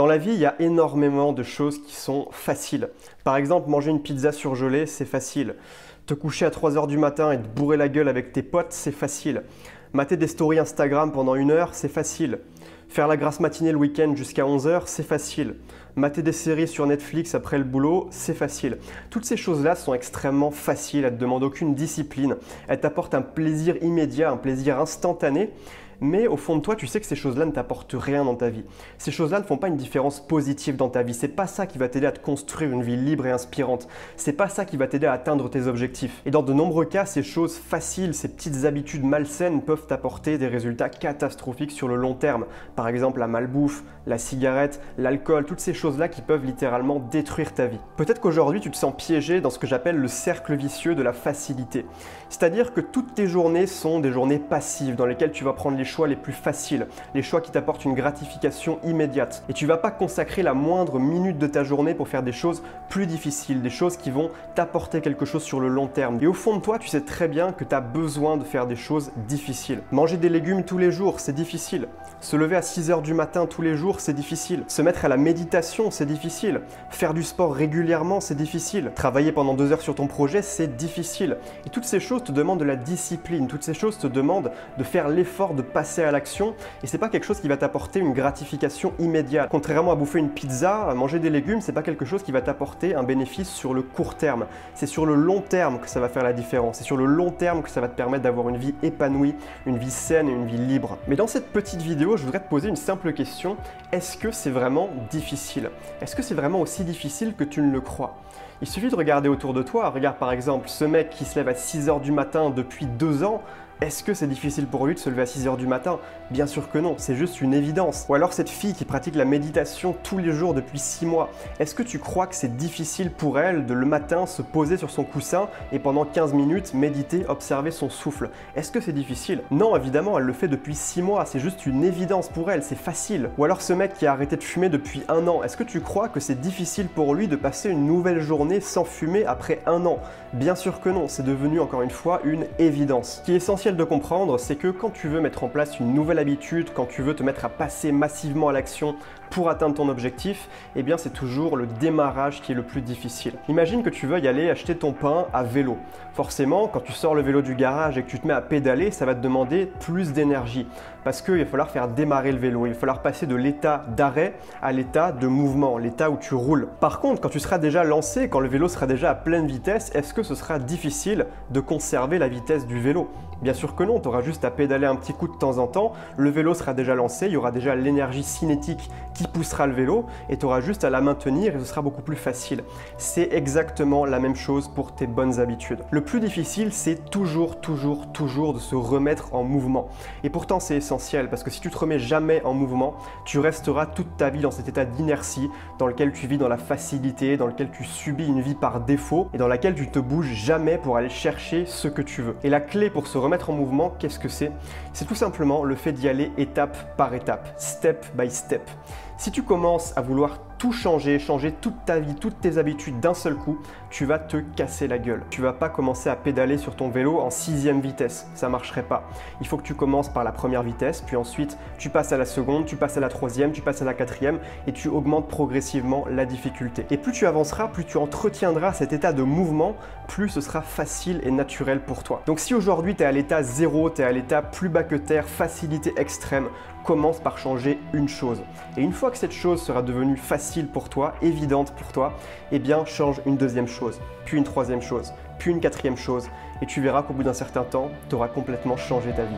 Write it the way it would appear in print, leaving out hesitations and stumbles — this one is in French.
Dans la vie, il y a énormément de choses qui sont faciles. Par exemple, manger une pizza surgelée, c'est facile. Te coucher à 3 h du matin et te bourrer la gueule avec tes potes, c'est facile. Mater des stories Instagram pendant 1 heure, c'est facile. Faire la grasse matinée le week-end jusqu'à 11 h, c'est facile. Mater des séries sur Netflix après le boulot, c'est facile. Toutes ces choses-là sont extrêmement faciles, elles ne demandent aucune discipline. Elles t'apportent un plaisir immédiat, un plaisir instantané. Mais au fond de toi, tu sais que ces choses-là ne t'apportent rien dans ta vie. Ces choses-là ne font pas une différence positive dans ta vie. C'est pas ça qui va t'aider à te construire une vie libre et inspirante. C'est pas ça qui va t'aider à atteindre tes objectifs. Et dans de nombreux cas, ces choses faciles, ces petites habitudes malsaines peuvent t'apporter des résultats catastrophiques sur le long terme. Par exemple, la malbouffe, la cigarette, l'alcool, toutes ces choses-là qui peuvent littéralement détruire ta vie. Peut-être qu'aujourd'hui, tu te sens piégé dans ce que j'appelle le cercle vicieux de la facilité. C'est-à-dire que toutes tes journées sont des journées passives dans lesquelles tu vas prendre les choix les plus faciles, les choix qui t'apportent une gratification immédiate. Et tu vas pas consacrer la moindre minute de ta journée pour faire des choses plus difficiles, des choses qui vont t'apporter quelque chose sur le long terme. Et au fond de toi, tu sais très bien que tu as besoin de faire des choses difficiles. Manger des légumes tous les jours, c'est difficile. Se lever à 6 h du matin tous les jours, c'est difficile. Se mettre à la méditation, c'est difficile. Faire du sport régulièrement, c'est difficile. Travailler pendant 2 heures sur ton projet, c'est difficile. Et toutes ces choses te demandent de la discipline. Toutes ces choses te demandent de faire l'effort de passer à l'action. Et c'est pas quelque chose qui va t'apporter une gratification immédiate. Contrairement à bouffer une pizza, à manger des légumes, c'est pas quelque chose qui va t'apporter un bénéfice sur le court terme. C'est sur le long terme que ça va faire la différence. C'est sur le long terme que ça va te permettre d'avoir une vie épanouie, une vie saine et une vie libre. Mais dans cette petite vidéo, je voudrais te poser une simple question. Est-ce que c'est vraiment difficile? Est-ce que c'est vraiment aussi difficile que tu ne le crois? Il suffit de regarder autour de toi. Regarde par exemple ce mec qui se lève à 6 h du matin depuis 2 ans. Est-ce que c'est difficile pour lui de se lever à 6 h du matin? Bien sûr que non, c'est juste une évidence. Ou alors cette fille qui pratique la méditation tous les jours depuis 6 mois. Est-ce que tu crois que c'est difficile pour elle de le matin se poser sur son coussin et pendant 15 minutes méditer, observer son souffle? Est-ce que c'est difficile? Non, évidemment, elle le fait depuis 6 mois, c'est juste une évidence pour elle, c'est facile. Ou alors ce mec qui a arrêté de fumer depuis 1 an, est-ce que tu crois que c'est difficile pour lui de passer une nouvelle journée sans fumer après 1 an? Bien sûr que non, c'est devenu encore une fois une évidence. Ce qui est essentiel de comprendre, c'est que quand tu veux mettre en place une nouvelle habitude, quand tu veux te mettre à passer massivement à l'action pour atteindre ton objectif, eh bien c'est toujours le démarrage qui est le plus difficile. Imagine que tu veux y aller acheter ton pain à vélo. Forcément, quand tu sors le vélo du garage et que tu te mets à pédaler, ça va te demander plus d'énergie parce qu'il va falloir faire démarrer le vélo, il va falloir passer de l'état d'arrêt à l'état de mouvement, l'état où tu roules. Par contre, quand tu seras déjà lancé, quand le vélo sera déjà à pleine vitesse, est-ce que ce sera difficile de conserver la vitesse du vélo? Bien sûr que non, tu auras juste à pédaler un petit coup de temps en temps, le vélo sera déjà lancé, il y aura déjà l'énergie cinétique qui poussera le vélo et tu auras juste à la maintenir et ce sera beaucoup plus facile. C'est exactement la même chose pour tes bonnes habitudes. Le plus difficile, c'est toujours de se remettre en mouvement. Et pourtant, c'est essentiel parce que si tu te remets jamais en mouvement, tu resteras toute ta vie dans cet état d'inertie dans lequel tu vis dans la facilité, dans lequel tu subis une vie par défaut et dans laquelle tu te bouges jamais pour aller chercher ce que tu veux. Et la clé pour se remettre en mouvement, qu'est-ce que c'est? C'est tout simplement le fait d'y aller étape par étape, step by step. Si tu commences à vouloir tout changer, changer toute ta vie, toutes tes habitudes d'un seul coup, tu vas te casser la gueule. Tu vas pas commencer à pédaler sur ton vélo en 6e vitesse, ça marcherait pas. Il faut que tu commences par la première vitesse, puis ensuite tu passes à la seconde, tu passes à la 3e, tu passes à la 4e et tu augmentes progressivement la difficulté. Et plus tu avanceras, plus tu entretiendras cet état de mouvement, plus ce sera facile et naturel pour toi. Donc si aujourd'hui tu es à l'état 0, tu es à l'état plus bas que terre, facilité extrême, commence par changer une chose. Et une fois que cette chose sera devenue facile pour toi, évidente pour toi, eh bien change une deuxième chose, puis une troisième chose, puis une quatrième chose, et tu verras qu'au bout d'un certain temps, tu auras complètement changé ta vie.